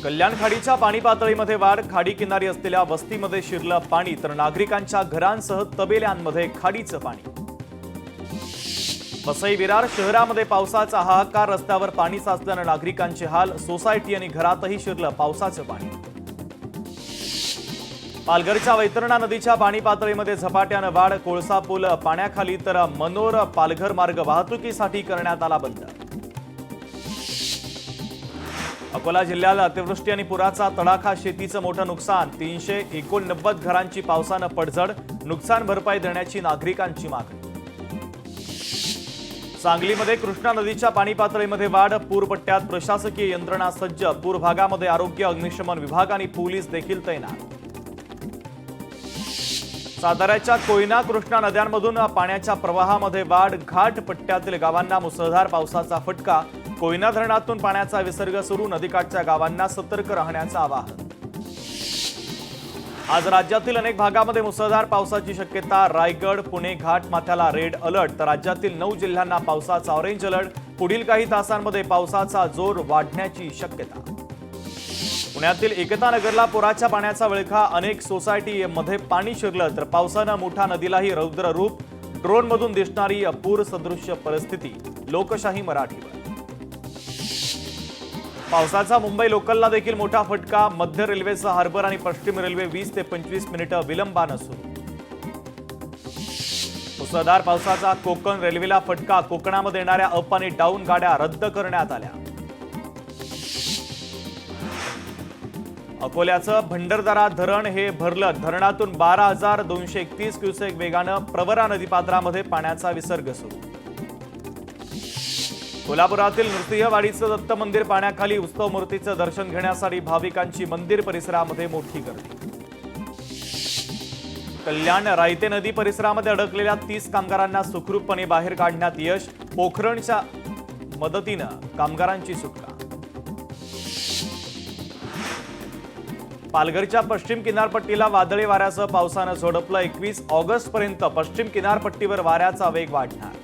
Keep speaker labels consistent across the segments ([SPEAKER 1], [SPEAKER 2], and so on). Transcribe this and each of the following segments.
[SPEAKER 1] कल्याण खाडीच्या पाणी पातळीमध्ये वाढ, खाडी किनारी असलेल्या वस्तीमध्ये शिरलं पाणी तर नागरिकांच्या घरांसह तबेल्यांमध्ये खाडीचं पाणी। वसई विरार शहरामध्ये पावसाचा हाहाकार, रस्त्यावर पाणी साचल्याने नागरिकांचे हाल, सोसायटी आणि घरातही शिरलं पावसाचं पाणी। पालघरच्या वैतरणा नदीच्या पाणी पातळीमध्ये झपाट्याने वाढ, कोळसा पूल पाण्याखाली तर मनोर पालघर मार्ग वाहतुकीसाठी करण्यात आला बंद। अकोला जिल्ह्यात अतिवृष्टी आणि पुराचा तडाखा, शेतीचं मोठं नुकसान, 389 घरांची पावसानं पडझड, नुकसान भरपाई देण्याची नागरिकांची मागणी। सांगलीमध्ये कृष्णा नदीच्या पाणी पातळीमध्ये वाढ, पूरपट्ट्यात प्रशासकीय यंत्रणा सज्ज, पूर भागामध्ये आरोग्य, अग्निशमन विभाग आणि पोलीस देखील तैनात। साताऱ्याच्या कोयना कृष्णा नद्यांमधून पाण्याच्या प्रवाहामध्ये वाढ, घाट पट्ट्यातील गावांना मुसळधार पावसाचा फटका, कोयना धरणातून पाण्याचा विसर्ग सुरू, नदीकाठच्या गावांना सतर्क राहण्याचं आवाहन। आज राज्यातील अनेक भागामध्ये मुसळधार पावसाची शक्यता, रायगड, पुणे घाटमाथ्याला रेड अलर्ट तर राज्यातील 9 जिल्ह्यांना पावसाचा ऑरेंज अलर्ट, पुढील काही तासांमध्ये पावसाचा जोर वाढण्याची शक्यता। पुण्यातील एकता नगरला पुराच्या पाण्याचा विळखा, अनेक सोसायटीमध्ये पाणी शिरलं तर पावसानं मोठा नदीलाही रौद्र रूप, ड्रोनमधून दिसणारी पूर सदृश्य परिस्थिती, लोकशाही मराठीवर। पावसाचा मुंबई लोकलला देखील मोठा फटका, मध्य रेल्वेसह हार्बर आणि पश्चिम रेल्वे 20 ते 25 मिनिटं विलंबानं सुरू। मुसळधार पावसाचा कोकण रेल्वेला फटका, कोकणामध्ये येणाऱ्या अप आणि डाऊन गाड्या रद्द करण्यात आल्या। अकोल्याचं भंडारदरा धरण हे भरलं, धरणातून 12,231 क्युसेक वेगानं प्रवरा नदीपात्रामध्ये पाण्याचा विसर्ग सुरू। कोल्हापुरातील नृसिंहवाडीचं दत्त मंदिर पाण्याखाली, उत्सव मूर्तीचं दर्शन घेण्यासाठी भाविकांची मंदिर परिसरामध्ये मोठी गर्दी। कल्याण रायते नदी परिसरामध्ये अडकलेल्या 30 कामगारांना सुखरूपपणे बाहेर काढण्यात यश, पोखरणच्या मदतीनं कामगारांची सुटका। पालघरच्या पश्चिम किनारपट्टीला वादळी वाऱ्यासह पावसानं झोडपलं, 21 ऑगस्टपर्यंत पश्चिम किनारपट्टीवर वाऱ्याचा वेग वाढणार।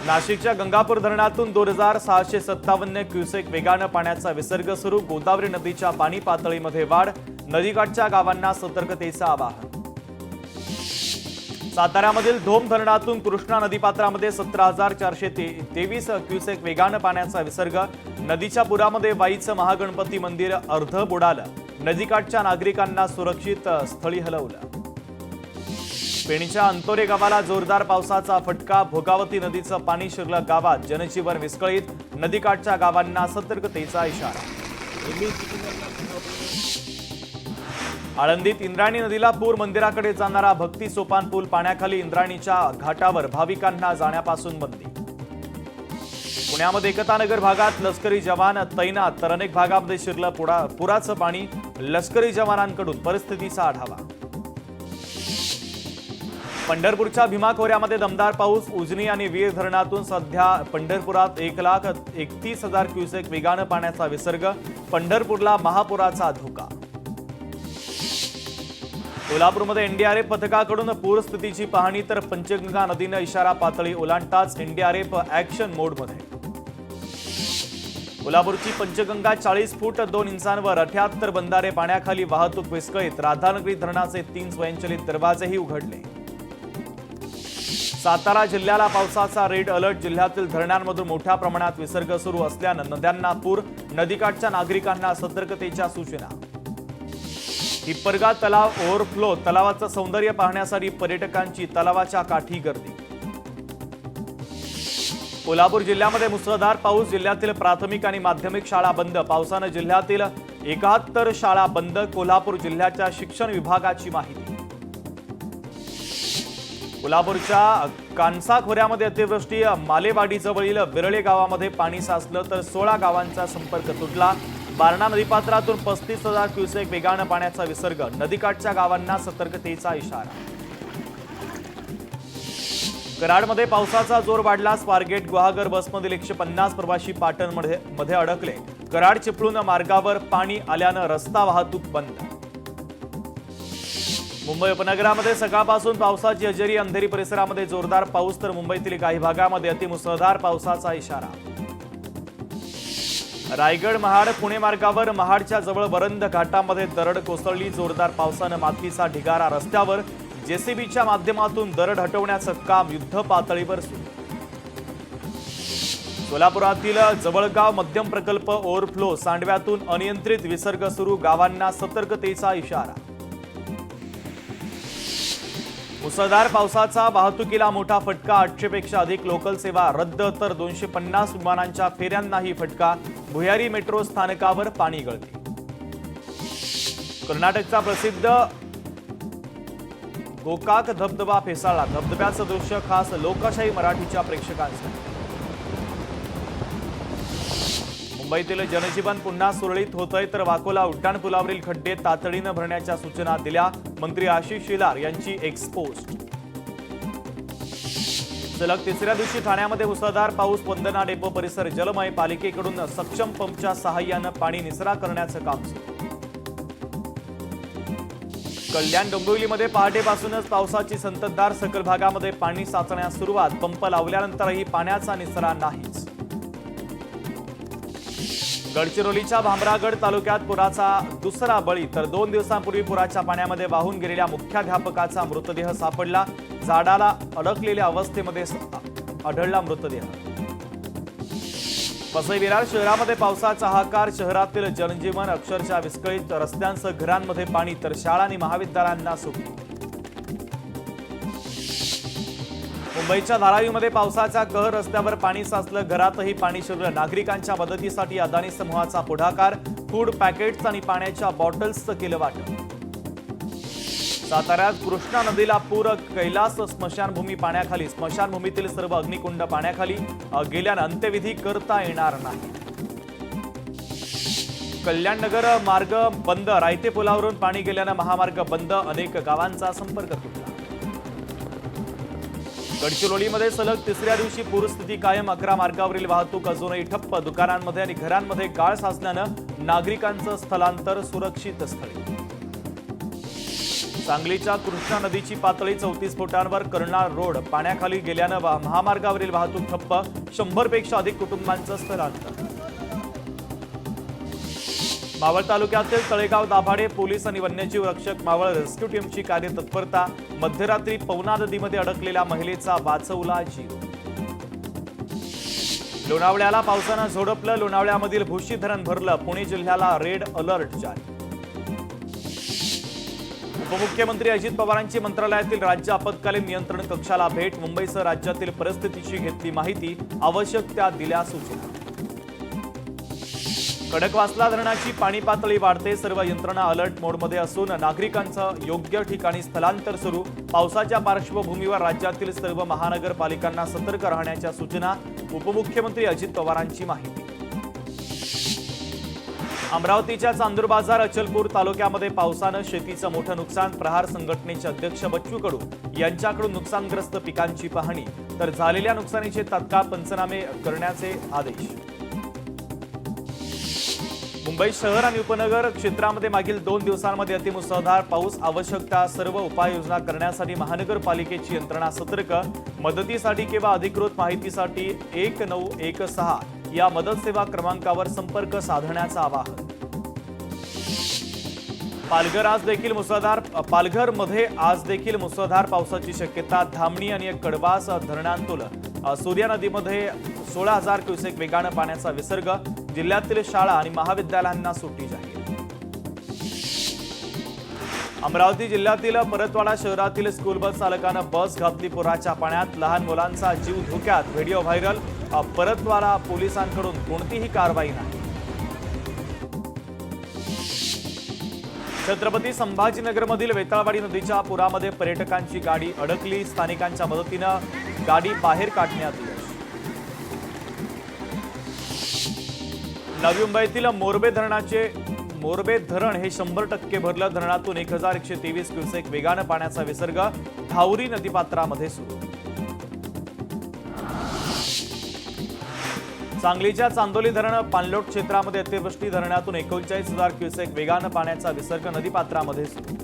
[SPEAKER 1] नाशिकच्या गंगापूर धरणातून 2,657 क्युसेक वेगानं पाण्याचा विसर्ग सुरू, गोदावरी नदीच्या पाणी पातळीमध्ये वाढ, नदीकाठच्या गावांना सतर्कतेचं आवाहन। साताऱ्यामधील धोम धरणातून कृष्णा नदीपात्रामध्ये 17,423 क्युसेक वेगानं पाण्याचा विसर्ग, नदीच्या पुरामध्ये वाईचं महागणपती मंदिर अर्ध बुडालं, नदीकाठच्या नागरिकांना सुरक्षित स्थळी हलवलं। पेणीच्या अंतोरे गावाला जोरदार पावसाचा फटका, भोगावती नदीचं पाणी शिरलं गावात, जनजीवन विस्कळीत, नदीकाठच्या गावांना सतर्कतेचा इशारा। आळंदीत इंद्रायणी नदीला पूर, मंदिराकडे जाणारा भक्ती सोपान पूल पाण्याखाली, इंद्रायणीच्या घाटावर भाविकांना जाण्यापासून बंदी। पुण्यामध्ये एकता नगर भागात लष्करी जवान तैनात तर अनेक भागामध्ये शिरलं पुराचं पाणी, लष्करी जवानांकडून परिस्थितीचा आढावा। पंढरपूरच्या भीमा खोऱ्यामध्ये दमदार पाऊस, उजनी आणि वीर धरणातून सध्या पंढरपुरात 1,31,000 क्युसेक वेगानं पाण्याचा विसर्ग, पंढरपूरला महापुराचा धोका। कोल्हापूरमध्ये एनडीआरएफ पथकाकडून पूरस्थितीची पाहणी तर पंचगंगा नदीनं इशारा पातळी ओलांडताच एनडीआरएफ ॲक्शन मोडमध्ये। कोल्हापूरची पंचगंगा 40 फूट 2 इंचांवर, 78 बंधारे पाण्याखाली, वाहतूक विस्कळीत, राधानगरी धरणाचे 3 स्वयंचलित दरवाजेही उघडले। सातारा जिल्ह्याला पावसाचा रेड अलर्ट, जिल्ह्यातील धरणांमधून मोठ्या प्रमाणात विसर्ग सुरू असल्यानं नद्यांना पूर, नदीकाठच्या नागरिकांना सतर्कतेच्या सूचना। हिप्परगा तलाव ओव्हरफ्लो, तलावाचं सौंदर्य पाहण्यासाठी पर्यटकांची तलावाच्या काठी गर्दी। कोल्हापूर जिल्ह्यामध्ये मुसळधार पाऊस, जिल्ह्यातील प्राथमिक आणि माध्यमिक शाळा बंद, पावसानं जिल्ह्यातील 71 शाळा बंद, कोल्हापूर जिल्ह्याच्या शिक्षण विभागाची माहिती। कोल्हापूरच्या कानसा खोऱ्यामध्ये अतिवृष्टी, मालेवाडीजवळील विरळे गावामध्ये पाणी साचलं तर 16 गावांचा संपर्क तुटला, बारणा नदीपात्रातून 35,000 क्युसेक वेगानं पाण्याचा विसर्ग, नदीकाठच्या गावांना सतर्कतेचा इशारा। कराडमध्ये पावसाचा जोर वाढला, स्वारगेट गुहागर बसमधील 150 प्रवासी पाटणमध्ये अडकले, कराड चिपळूण मार्गावर पाणी आल्यानं रस्ता वाहतूक बंद। मुंबई उपनगरामध्ये सकाळपासून पावसाची हजेरी, अंधेरी परिसरामध्ये जोरदार पाऊस तर मुंबईतील काही भागामध्ये अतिमुसळधार पावसाचा इशारा। रायगड महाड पुणे मार्गावर महाडच्या जवळ वरंद घाटामध्ये दरड कोसळली। जोरदार पावसानं मातीचा ढिगारा रस्त्यावर। जेसीबीच्या माध्यमातून दरड हटवण्याचं काम युद्ध पातळीवर सुरू। सोलापुरातील जवळगाव मध्यम प्रकल्प ओव्हरफ्लो, सांडव्यातून अनियंत्रित विसर्ग सुरू। गावांना सतर्कतेचा इशारा। मुसळधार पावसाचा वाहतुकीला मोठा फटका। 800 पेक्षा अधिक लोकल सेवा रद्द, तर 250 विमानांच्या फेऱ्यांनाही फटका। भुयारी मेट्रो स्थानकावर पाणी गळती। कर्नाटकचा प्रसिद्ध गोकाक धबधबा फेसाळला। धबधब्याचं दृश्य खास लोकशाही मराठीच्या प्रेक्षकांसाठी। मुंबईतील जनजीवन पुन्हा सुरळीत होतंय, तर वाकोला उड्डाणपुलावरील खड्डे तातडीनं भरण्याच्या सूचना दिल्या। मंत्री आशिष शेलार यांची एक्सपोस्ट। सलग तिसऱ्या दिवशी ठाण्यामध्ये मुसळधार पाऊस। वंदना डेपो परिसर जलमय। पालिकेकडून सक्षम पंपच्या सहाय्यानं पाणी निचरा करण्याचं काम सुरू। कल्याण डोंबिवलीमध्ये पहाटेपासूनच पावसाची संततधार। सखल भागामध्ये पाणी साचण्यास सुरुवात। पंप लावल्यानंतरही पाण्याचा निचरा नाहीच। गडचिरोलीच्या भामरागड तालुक्यात पुराचा दुसरा बळी, तर 2 दिवसांपूर्वी पुराच्या पाण्यामध्ये वाहून गेलेल्या मुख्याध्यापकाचा मृतदेह सापडला। झाडाला अडकलेल्या अवस्थेमध्ये आढळला मृतदेह। वसई विरार शहरामध्ये पावसाचा हाहाकार। शहरातील जनजीवन अक्षरशः विस्कळीत। रस्त्यांसह घरांमध्ये पाणी, तर शाळा आणि महाविद्यालयांना सुट्टी। मुंबईच्या धारावीमध्ये पावसाचा कहर। रस्त्यावर पाणी साचलं, घरातही पाणी शिरलं। नागरिकांच्या मदतीसाठी अदानी समूहाचा पुढाकार। फूड पॅकेट्स आणि पाण्याच्या बॉटल्सचं केलं वाटप। साताऱ्यात कृष्णा नदीला पूर। कैलास स्मशानभूमी पाण्याखाली। स्मशानभूमीतील सर्व अग्निकुंड पाण्याखाली गेल्यानं अंत्यविधी करता येणार नाही। कल्याणनगर मार्ग बंद। रायते पुलावरून पाणी गेल्यानं महामार्ग बंद। अनेक गावांचा संपर्क तुटला। गडचिरोलीमध्ये सलग तिसऱ्या दिवशी पूरस्थिती कायम। 11 मार्गावरील वाहतूक अजूनही ठप्प। दुकानांमध्ये आणि घरांमध्ये गाळ साचल्यानं नागरिकांचं स्थलांतर सुरक्षित स्थळी। सांगलीच्या कृष्णा नदीची पातळी 34 फुटांवर। कर्नाळ रोड पाण्याखाली गेल्यानं महामार्गावरील वाहतूक ठप्प। 100 पेक्षा अधिक कुटुंबांचं स्थलांतर। मावळ तालुक्यातील तळेगाव दाभाडे पोलीस आणि वन्यजीव रक्षक मावळ रेस्क्यू टीमची कार्यतत्परता। मध्यरात्री पवना नदीमध्ये अडकलेल्या महिलेचा वाचवला जीव। लोणावळ्याला पावसानं झोडपलं। लोणावळ्यामधील भुशी धरण भरलं। पुणे जिल्ह्याला रेड अलर्ट जारी। उपमुख्यमंत्री अजित पवारांची मंत्रालयातील राज्य आपत्कालीन नियंत्रण कक्षाला भेट। मुंबईसह राज्यातील परिस्थितीची घेतली माहिती। आवश्यक त्या दिल्या सूचना। खडकवासला धरणाची पाणी पातळी वाढते। सर्व यंत्रणा अलर्ट मोडमध्ये असून नागरिकांचं योग्य ठिकाणी स्थलांतर सुरू। पावसाच्या पार्श्वभूमीवर राज्यातील सर्व महानगरपालिकांना सतर्क राहण्याच्या सूचना। उपमुख्यमंत्री अजित पवारांची माहिती। अमरावतीच्या चांदूर बाजार अचलपूर तालुक्यामध्ये पावसानं शेतीचं मोठं नुकसान। प्रहार संघटनेचे अध्यक्ष बच्चू कडू यांच्याकडून नुकसानग्रस्त पिकांची पाहणी, तर झालेल्या नुकसानीचे तात्काळ पंचनामे करण्याचे आदेश। मुंबई शहर आणि उपनगर क्षेत्रामध्ये मागील 2 दिवसांमध्ये अतिमुसळधार पाऊस। आवश्यकता सर्व उपाययोजना करण्यासाठी महानगरपालिकेची यंत्रणा सतर्क। मदतीसाठी किंवा अधिकृत माहितीसाठी 1916 या मदत सेवा क्रमांकावर संपर्क साधण्याचं आवाहन। पालघरमध्ये आज देखील मुसळधार पावसाची शक्यता। धामणी आणि कडवास धरणांतून सूर्या नदीमध्ये 16,000 क्युसेक वेगानं पाण्याचा विसर्ग। जिल्ह्यातील शाळा आणि महाविद्यालयांना सुट्टी जाहीर। अमरावती जिल्ह्यातील परतवाडा शहरातील स्कूल बस चालकानं बस घातली पुराच्या पाण्यात। लहान मुलांचा जीव धोक्यात। Video viral. परतवाडा पोलिसांकडून कोणतीही कारवाई नाही। छत्रपती संभाजीनगरमधील वेताळवाडी नदीच्या पुरामध्ये पर्यटकांची गाडी अडकली। स्थानिकांच्या मदतीनं गाडी बाहेर काढण्यात आली। नवी मुंबईतील मोरबे धरण हे 100% भरलं। धरणातून 1123 क्युसेक वेगानं पाण्याचा विसर्ग। धावरी नदीपात्रामध्ये सुरू। सांगलीच्या चांदोली धरण पाणलोट क्षेत्रामध्ये अतिवृष्टी। धरणातून 39,000 क्युसेक वेगानं पाण्याचा विसर्ग नदीपात्रामध्ये सुरू।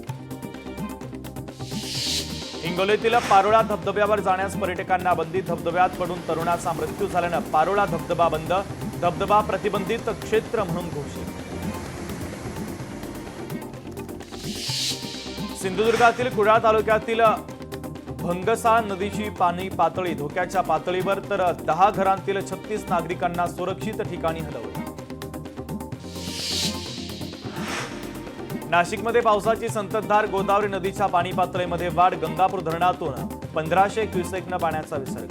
[SPEAKER 1] हिंगोलीतील पारोळा धबधब्यावर जाण्यास पर्यटकांना बंदी. धबधब्यात पडून तरुणाचा मृत्यू झाल्यानं पारोळा धबधबा बंद. धबधबा प्रतिबंधित क्षेत्र म्हणून घोषित. सिंधुदुर्गातील कुडाळ तालुक्यातील भंगसाळ नदीची पाणी पातळी धोक्याच्या पातळीवर, तर 10 घरांतील 36 नागरिकांना सुरक्षित ठिकाणी हलवलं. नाशिकमध्ये पावसाची संततधार. गोदावरी नदीच्या पाणी पातळीमध्ये वाढ. गंगापूर धरणातून 1500 क्युसेक्न पाण्याचा विसर्ग.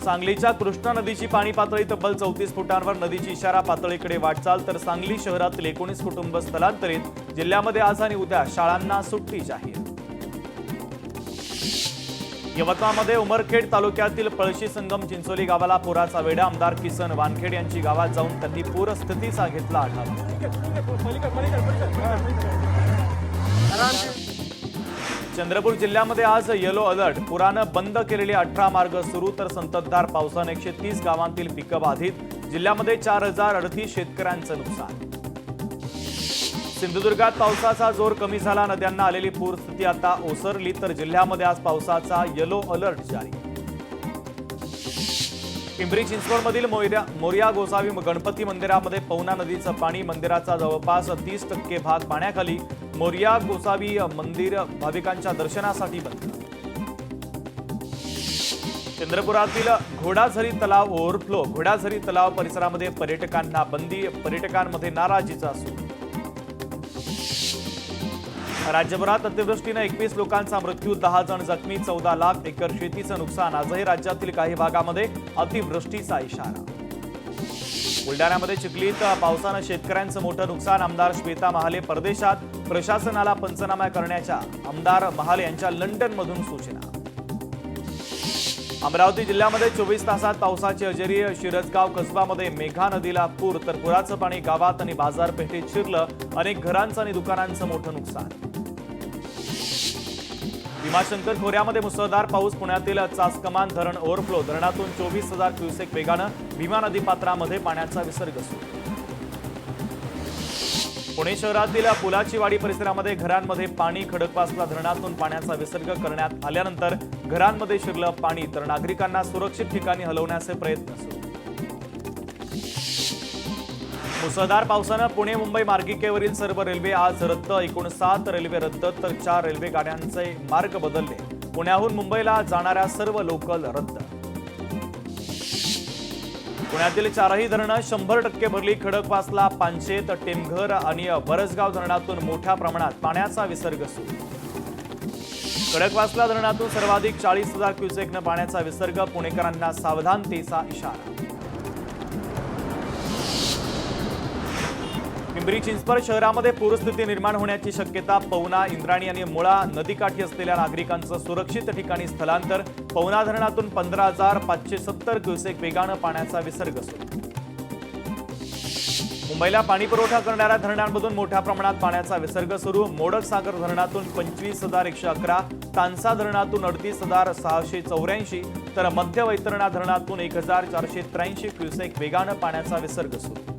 [SPEAKER 1] सांगलीच्या कृष्णा नदीची पाणी पातळी तब्बल 34 फुटांवर. नदीची इशारा पातळीकडे वाटचाल. तर सांगली शहरातील 19 कुटुंब स्थलांतरित. जिल्ह्यामध्ये आज आणि उद्या शाळांना सुट्टी जाहीर. यवतमाळमध्ये उमरखेड तालुक्यातील पळशी संगम चिंचोली गावाला पुराचा वेढा. आमदार किसन वानखेड यांची गावात जाऊन त्यांनी पूरस्थितीचा घेतला आढावा. चंद्रपूर जिल्ह्यामध्ये आज येलो अलर्ट. पुरानं बंद केलेले 18 मार्ग सुरू. तर संततधार पावसाने 130 गावांतील पिकं बाधित. जिल्ह्यामध्ये 4038 शेतकऱ्यांचं नुकसान. सिंधुदुर्गात पावसाचा जोर कमी झाला. नद्यांना आलेली पूरस्थिती आता ओसरली. तर जिल्ह्यामध्ये आज पावसाचा येलो अलर्ट जारी. पिंपरी चिंचवडमधील मोरया गोसावी गणपती मंदिरामध्ये पवना नदीचं पाणी. मंदिराचा जवळपास 30% भाग पाण्याखाली. मोरया गोसावी मंदिर भाविकांच्या दर्शनासाठी बंद. चंद्रपुरातील घोडाझरी तलाव ओव्हरफ्लो. घोडाझरी तलाव परिसरामध्ये पर्यटकांना बंदी. पर्यटकांमध्ये नाराजीचा सूर. राज्यभरात अतिवृष्टीने 21 लोकांचा मृत्यू. 10 जण जखमी. 14 लाख एकर शेतीचं नुकसान. आजही राज्यातील काही भागामध्ये अतिवृष्टीचा इशारा. बुलढाण्यामध्ये चिखलीत पावसानं शेतकऱ्यांचं मोठं नुकसान. आमदार श्वेता महाले परदेशात. प्रशासनाला पंचनामा करण्याच्या आमदार महाले यांच्या लंडनमधून सूचना. अमरावती जिल्ह्यामध्ये 24 तासात पावसाची हजेरी. शिरसगाव कसबामध्ये मेघा नदीला पूर. तर पुराचं पाणी गावात आणि बाजारपेठेत शिरलं. अनेक घरांचं आणि दुकानांचं मोठं नुकसान. भीमाशंकर खोऱ्यामध्ये मुसळधार पाऊस. पुण्यातील चासकमान धरण ओव्हरफ्लो. धरणातून 24,000 क्युसेक वेगानं भीमा नदी पात्रामध्ये पाण्याचा विसर्ग सुरू. पुणे शहरातील पुलाची वाडी परिसरामध्ये घरांमध्ये पाणी. खडकवासला धरणातून पाण्याचा विसर्ग करण्यात आल्यानंतर घरांमध्ये शिरलं पाणी. तर नागरिकांना सुरक्षित ठिकाणी हलवण्याचे प्रयत्न सुरू. मुसळधार पावसानं पुणे मुंबई मार्गिकेवरील सर्व रेल्वे आज रद्द. एकूण 7 रेल्वे रद्द. तर 4 रेल्वे गाड्यांचे मार्ग बदलले. पुण्याहून मुंबईला जाणाऱ्या सर्व लोकल रद्द. पुण्यातील 4ही धरणं 100% भरली. खडकवासला, पानशेत, टेमघर आणि वरसगाव धरणातून मोठ्या प्रमाणात पाण्याचा विसर्ग सुरू. खडकवासला धरणातून सर्वाधिक 40,000 क्युसेकनं पाण्याचा विसर्ग. पुणेकरांना सावधानतेचा इशारा. पिंपरी चिंचवड शहरामध्ये पूरस्थिती निर्माण होण्याची शक्यता. पवना, इंद्राणी आणि मुळा नदीकाठी असलेल्या नागरिकांचं सुरक्षित ठिकाणी स्थलांतर. पवना धरणातून 15,570 क्युसेक वेगानं पाण्याचा विसर्ग सुरू. मुंबईला पाणी पुरवठा करणाऱ्या धरणांमधून मोठ्या प्रमाणात पाण्याचा विसर्ग सुरू. मोडक सागर धरणातून 25,111. तानसा धरणातून 38,684. तर मध्य वैतरणा धरणातून 1,483 क्युसेक वेगानं पाण्याचा विसर्ग सुरू.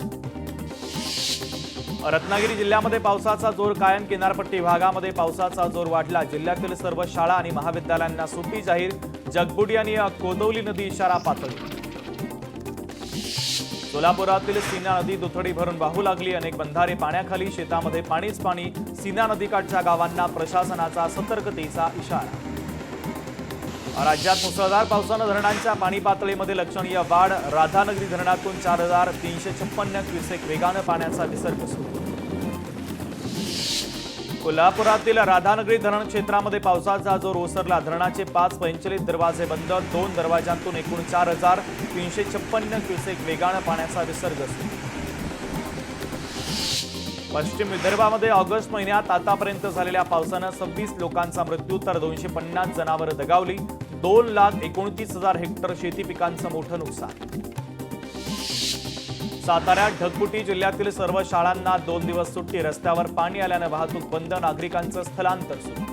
[SPEAKER 1] रत्नागिरी जिल्ह्यामध्ये पावसाचा जोर कायम. किनारपट्टी भागामध्ये पावसाचा जोर वाढला. जिल्ह्यातील सर्व शाळा आणि महाविद्यालयांना सुट्टी जाहीर. जगबुडी आणि कोदवली नदी इशारा पातळी. सोलापुरातील सीना नदी दुथडी भरून वाहू लागली. अनेक बंधारे पाण्याखाली. शेतामध्ये पाणीच पाणी. सीना नदीकाठच्या गावांना प्रशासनाचा सतर्कतेचा इशारा. राज्यात मुसळधार पावसानं धरणांच्या पाणी पातळीमध्ये लक्षणीय वाढ. राधानगरी धरणातून 4,356 क्युसेक वेगानं पाण्याचा विसर्ग सुरू. कोल्हापुरातील राधानगरी धरण क्षेत्रामध्ये पावसाचा जोर ओसरला. धरणाचे 545 दरवाजे बंद. 2 दरवाजांतून एकूण 4,356 क्युसेक वेगानं पाण्याचा विसर्ग सुरू. पश्चिम विदर्भामध्ये ऑगस्ट महिन्यात आतापर्यंत झालेल्या पावसानं 26 लोकांचा मृत्यू. तर 250 जनावरं दगावली. 2,29,000 हेक्टर शेती पिकांचं मोठं नुकसान. साताऱ्यात ढगफुटी. जिल्ह्यातील सर्व शाळांना 2 दिवस सुट्टी. रस्त्यावर पाणी आल्यानं वाहतूक बंद. नागरिकांचं स्थलांतर सुरू.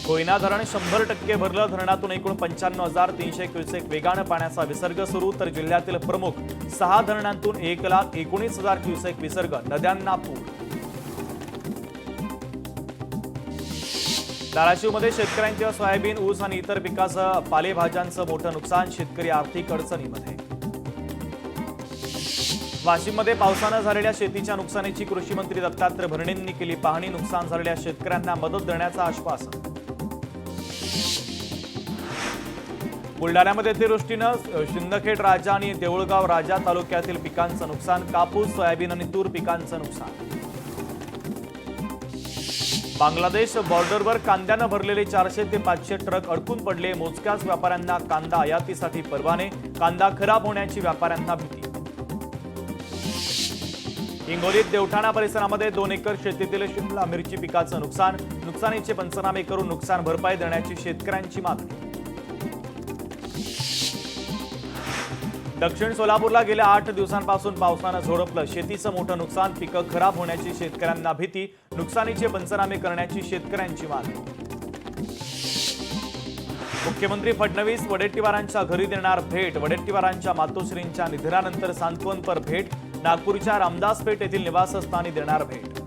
[SPEAKER 1] कोयना धरण 100% भरलं. धरणातून एकूण 95,300 क्युसेक वेगानं पाण्याचा विसर्ग सुरू. तर जिल्ह्यातील प्रमुख 6 धरणांतून 1,19,000 क्युसेक विसर्ग. नद्यांना पूर. धाराशिवमध्ये शेतकऱ्यांच्या सोयाबीन, ऊस आणि इतर पिकासह पालेभाज्यांचं मोठं नुकसान, शेतकरी आर्थिक अडचणीमध्ये. वाशिममध्ये पावसानं झालेल्या शेतीच्या नुकसानीची कृषी मंत्री दत्तात्रय भरणेंनी केली पाहणी, नुकसान झालेल्या शेतकऱ्यांना मदत देण्याचं आश्वासन. बुलढाण्यामध्ये अतिवृष्टीनं शिंदखेड राजा आणि देऊळगाव राजा तालुक्यातील पिकांचं नुकसान, कापूस, सोयाबीन आणि तूर पिकांचं नुकसान. बांगलादेश बॉर्डरवर कांद्यानं भरलेले 400 ते 500 ट्रक अडकून पडले, मोजक्याच व्यापाऱ्यांना कांदा आयातीसाठी परवाने, कांदा खराब होण्याची व्यापाऱ्यांना भीती. हिंगोलीत देवठाणा परिसरामध्ये 2 एकर शेतीतील शिमला मिरची पिकाचं नुकसान, नुकसानीचे पंचनामे करून नुकसान भरपाई देण्याची शेतकऱ्यांची मागणी. दक्षिण सोलापूरला गेल्या 8 दिवसांपासून पावसानं झोडपलं, शेतीचं मोठं नुकसान, पिकं खराब होण्याची शेतकऱ्यांना भीती, नुकसानीचे पंचनामे करण्याची शेतकऱ्यांची मागणी. मुख्यमंत्री फडणवीस वडेट्टीवारांच्या घरी देणार भेट, वडेट्टीवारांच्या मातोश्रींच्या निधनानंतर सांत्वनपर भेट, नागपूरच्या रामदासपेठ येथील निवासस्थानी देणार भेट.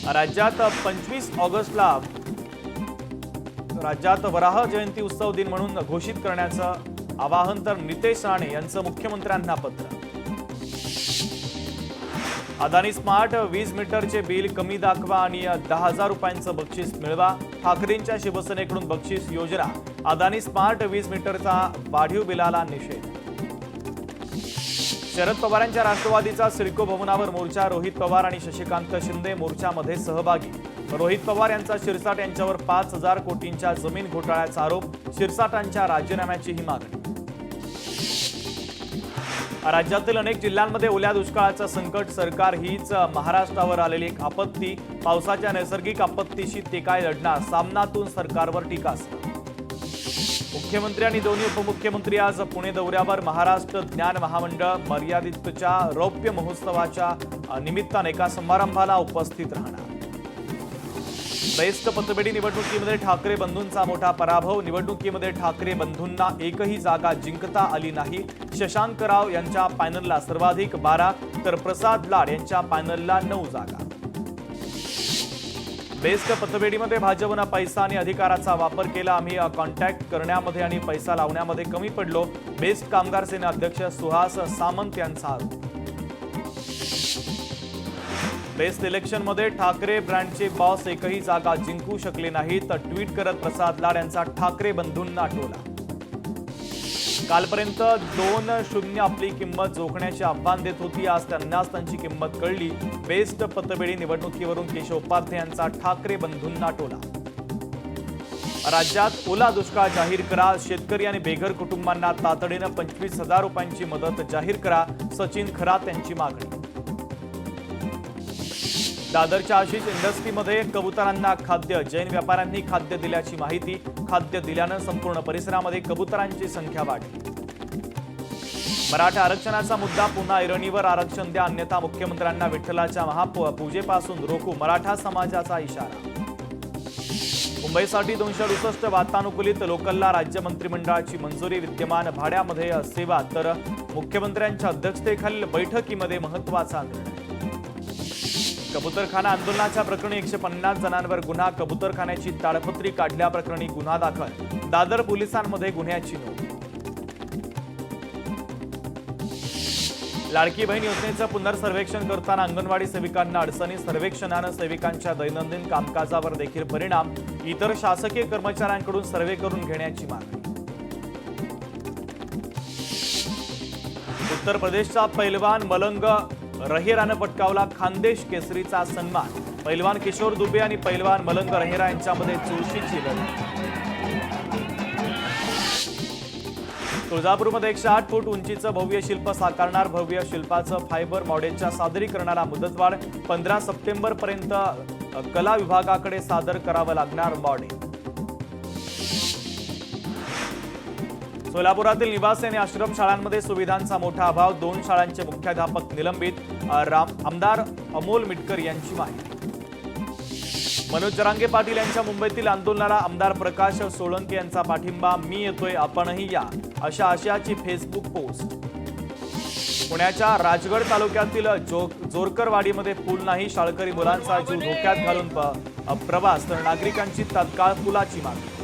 [SPEAKER 1] राज्यात 25 ऑगस्टला राज्यात वराह जयंती उत्सव दिन म्हणून घोषित करण्याचं आवाहन, तर नितेश राणे यांचं मुख्यमंत्र्यांना पत्र. अदानी स्मार्ट 20 मीटरचे बिल कमी दाखवा आणि 10,000 रुपयांचं बक्षीस मिळवा, ठाकरेंच्या शिवसेनेकडून बक्षीस योजना. अदानी स्मार्ट 20 मीटरचा वाढीव बिलाला निषेध. शरद पवारांच्या राष्ट्रवादीचा सिडको भवनावर मोर्चा, रोहित पवार आणि शशिकांत शिंदे मोर्चामध्ये सहभागी. रोहित पवार यांचा शिरसाट यांच्यावर 5,000 कोटींच्या जमीन घोटाळ्याचा आरोप, शिरसाटांच्या राजीनाम्याचीही मागणी. राज्यातील अनेक जिल्ह्यांमध्ये ओल्या दुष्काळाचं संकट, सरकार हीच महाराष्ट्रावर आलेली एक आपत्ती, पावसाच्या नैसर्गिक आपत्तीशी ते काय लढणार, सामनातून सरकारवर टीकास्त्र. मुख्यमंत्री आणि दोन्ही उपमुख्यमंत्री आज पुणे दौऱ्यावर, महाराष्ट्र ज्ञान महामंडळ मर्यादितच्या रौप्य महोत्सवाच्या निमित्ताने एका समारंभाला उपस्थित राहणार. बेस्ट पतपेढी निवडणुकीमध्ये ठाकरे बंधूंचा मोठा पराभव, निवडणुकीमध्ये ठाकरे बंधूंना एकही जागा जिंकता आली नाही. शशांक राव यांच्या पॅनलला सर्वाधिक 12, तर प्रसाद लाड यांच्या पॅनलला 9 जागा. बेस्ट पतपेढीमध्ये भाजपनं पैसा आणि अधिकाराचा वापर केला, आम्ही कॉन्टॅक्ट करण्यामध्ये आणि पैसा लावण्यामध्ये कमी पडलो, बेस्ट कामगार सेना अध्यक्ष सुहास सामंत यांचा आरोप. बेस्ट इलेक्शनमध्ये ठाकरे ब्रँडचे बॉस एकही जागा जिंकू शकले नाहीत, ट्विट करत प्रसाद लाड यांचा ठाकरे बंधूंना टोला. कालपर्यंत 2-0 आपली किंमत जोखण्याचे आव्हान देत होती, आज त्यांनाच त्यांची किंमत कळली. बेस्ट पतपेढी निवडणुकीवरून केशव उपाध्ये यांचा ठाकरे बंधूंना टोला. राज्यात ओला दुष्काळ जाहीर करा, शेतकरी आणि बेघर कुटुंबांना तातडीनं 25,000 रुपयांची मदत जाहीर करा, सचिन खरात यांची मागणी. दादरच्या आशिष इंडस्ट्रीमध्ये कबुतरांना खाद्य, जैन व्यापाऱ्यांनी खाद्य दिल्याची माहिती, खाद्य दिल्यानं संपूर्ण परिसरामध्ये कबुतरांची संख्या वाढली. मराठा आरक्षणाचा मुद्दा पुन्हा ऐरणीवर, आरक्षण द्या अन्यथा मुख्यमंत्र्यांना विठ्ठलाच्या महापूजेपासून रोखू, मराठा समाजाचा इशारा. मुंबईसाठी 268 वातानुकूलित लोकलला राज्य मंत्रिमंडळाची मंजुरी, विद्यमान भाड्यामध्ये सेवा, तर मुख्यमंत्र्यांच्या अध्यक्षतेखालील बैठकीमध्ये महत्त्वाचा निर्णय. कबूतरखाना आंदोलनाच्या प्रकरणी 150 जणांवर गुन्हा, कबूतरखान्याची ताडपत्री काढल्याप्रकरणी गुन्हा दाखल, दादर पोलिसांमध्ये गुन्ह्याची नोंद. लाडकी बहीण योजनेचं पुनर्सर्वेक्षण करताना अंगणवाडी सेविकांना अडचणी, सर्वेक्षणानं सेविकांच्या दैनंदिन कामकाजावर देखील परिणाम, इतर शासकीय कर्मचाऱ्यांकडून सर्वे करून घेण्याची मागणी. उत्तर प्रदेशचा पैलवान मलंग रहेरानं पटकावला खानदेश केसरीचा सन्मान, पैलवान किशोर दुबे आणि पैलवान मलंग रहेरा यांच्यामध्ये चुरशीची लढत. तुळजापूरमध्ये 108 फूट उंचीचं भव्य शिल्प साकारणार, भव्य शिल्पाचं फायबर मॉडेलच्या सादरीकरणाला मुदतवाढ, 15 सप्टेंबरपर्यंत कला विभागाकडे सादर करावं लागणार मॉडेल. सोलापुरातील निवासी आणि आश्रम शाळांमध्ये सुविधांचा मोठा अभाव, 2 शाळांचे मुख्याध्यापक निलंबित, आमदार अमोल मिटकर यांची माहिती. मनोज जरांगे पाटील यांच्या मुंबईतील आंदोलनाला आमदार प्रकाश सोळंके यांचा पाठिंबा, मी येतोय आपणही या, अशा आशयाची फेसबुक पोस्ट. पुण्याच्या राजगड तालुक्यातील जोरकरवाडीमध्ये पूल नाही, शाळकरी मुलांचा जीव धोक्यात घालून प्रवास तर नागरिकांची तात्काळ पुलाची मागणी.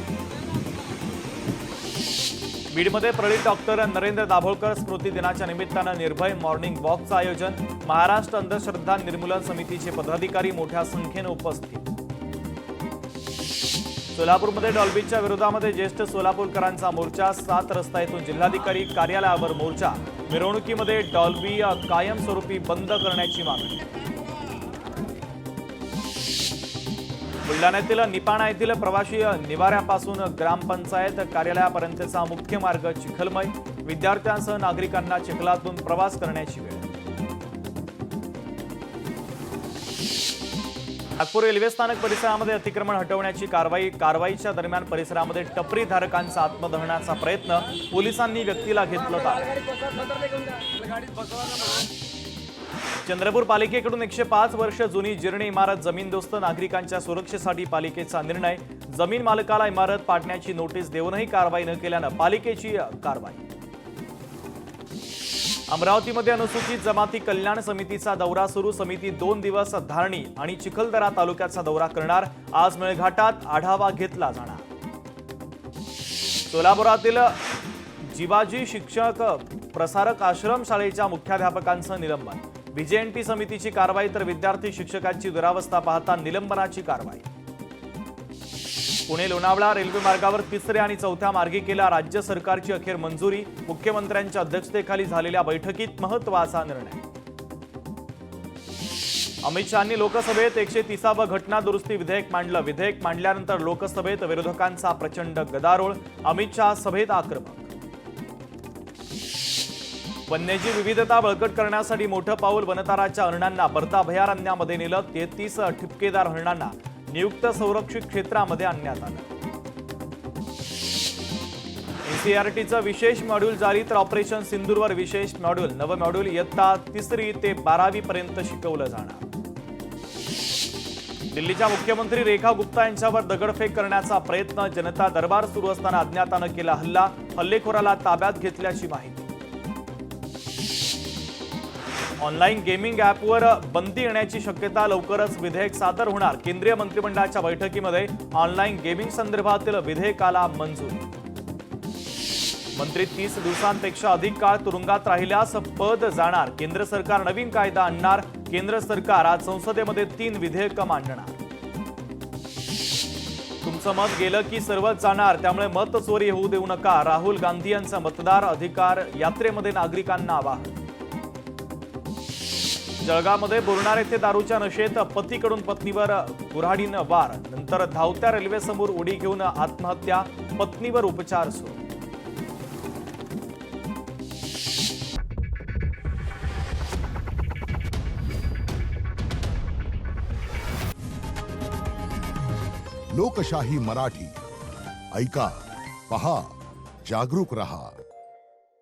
[SPEAKER 1] बीडमध्ये प्रणीत डॉक्टर नरेंद्र दाभोळकर स्मृती दिनाच्या निमित्तानं निर्भय मॉर्निंग वॉकचं आयोजन. महाराष्ट्र अंधश्रद्धा निर्मूलन समितीचे पदाधिकारी मोठ्या संख्येने उपस्थित. सोलापूरमध्ये डॉल्बीच्या विरोधामध्ये ज्येष्ठ सोलापूरकरांचा मोर्चा. 7 रस्ता येथून जिल्हाधिकारी कार्यालयावर मोर्चा. मिरवणुकीमध्ये डॉल्बी कायमस्वरूपी बंद करण्याची मागणी. बुलढाण्यातील निपाणा येथील प्रवासी निवाऱ्यापासून ग्रामपंचायत कार्यालयापर्यंतचा मुख्य मार्ग चिखलमय. विद्यार्थ्यांसह नागरिकांना चिखलातून प्रवास करण्याची वेळ. नागपूर रेल्वे स्थानक परिसरामध्ये अतिक्रमण हटवण्याची कारवाईच्या दरम्यान परिसरामध्ये टपरी धारकांचा आत्मदहनाचा प्रयत्न. पोलिसांनी व्यक्तीला घेतलं ताब्यात. चंद्रपूर पालिकेकडून 105 वर्ष जुनी जीर्ण इमारत जमीनदोस्त. नागरिकांच्या सुरक्षेसाठी पालिकेचा निर्णय. जमीन मालकाला इमारत पाडण्याची नोटीस देऊनही कारवाई न केल्यानं पालिकेची कारवाई. अमरावतीमध्ये अनुसूचित जमाती कल्याण समितीचा दौरा सुरू. समिती 2 दिवस धारणी आणि चिखलदरा तालुक्याचा दौरा करणार. आज मेळघाटात आढावा घेतला जाणार. सोलापुरातील जिवाजी शिक्षक प्रसारक आश्रम शाळेच्या मुख्याध्यापकांचं निलंबन. व्हीजेएनटी समितीची कारवाई तर विद्यार्थी शिक्षकांची दुरावस्था पाहता निलंबनाची कारवाई. पुणे लोणावळा रेल्वे मार्गावर 3ऱ्या आणि 4थ्या मार्गिकेला राज्य सरकारची अखेर मंजुरी. मुख्यमंत्र्यांच्या अध्यक्षतेखाली झालेल्या बैठकीत महत्त्वाचा निर्णय. अमित शहांनी लोकसभेत 130वे घटना दुरुस्ती विधेयक मांडलं. विधेयक मांडल्यानंतर लोकसभेत विरोधकांचा प्रचंड गदारोळ. अमित शहा सभेत आक्रमक. वन्यजीव विविधता बळकट करण्यासाठी मोठं पाऊल. वनताराच्या हरणांना बर्दा अभयारण्यामध्ये नेलं. 33 ठिपकेदार हरणांना नियुक्त संरक्षित क्षेत्रामध्ये आणण्यात आलं. एनसीईआरटीचं विशेष मॉड्यूल जारी तर ऑपरेशन सिंदूरवर विशेष मॉड्यूल. नवं मॉड्यूल इयत्ता 3री ते 12वी पर्यंत शिकवलं जाणार. दिल्लीच्या मुख्यमंत्री रेखा गुप्ता यांच्यावर दगडफेक करण्याचा प्रयत्न. जनता दरबार सुरू असताना अज्ञातानं केला हल्ला. हल्लेखोराला ताब्यात घेतल्याची माहिती. ऑनलाईन गेमिंग ॲपवर बंदी येण्याची शक्यता. लवकरच विधेयक सादर होणार. केंद्रीय मंत्रिमंडळाच्या बैठकीमध्ये ऑनलाईन गेमिंग संदर्भातील विधेयकाला मंजुरी. मंत्री 30 दिवसांपेक्षा अधिक काळ तुरुंगात राहिल्यास पद जाणार. केंद्र सरकार नवीन कायदा आणणार. केंद्र सरकार आज संसदेमध्ये 3 विधेयकं मांडणार. तुमचं मत गेलं की सर्वच जाणार, त्यामुळे मत चोरी होऊ देऊ नका. राहुल गांधी यांचं मतदार अधिकार यात्रेमध्ये नागरिकांना आवाहन. जळगावमध्ये बोरणार येथे दारूच्या नशेत पतीकडून पत्नीवर कुऱ्हाडीनं वार. नंतर धावत्या रेल्वेसमोर उडी घेऊन आत्महत्या. पत्नीवर उपचार सुरू.
[SPEAKER 2] लोकशाही मराठी ऐका, पहा, जागरूक रहा.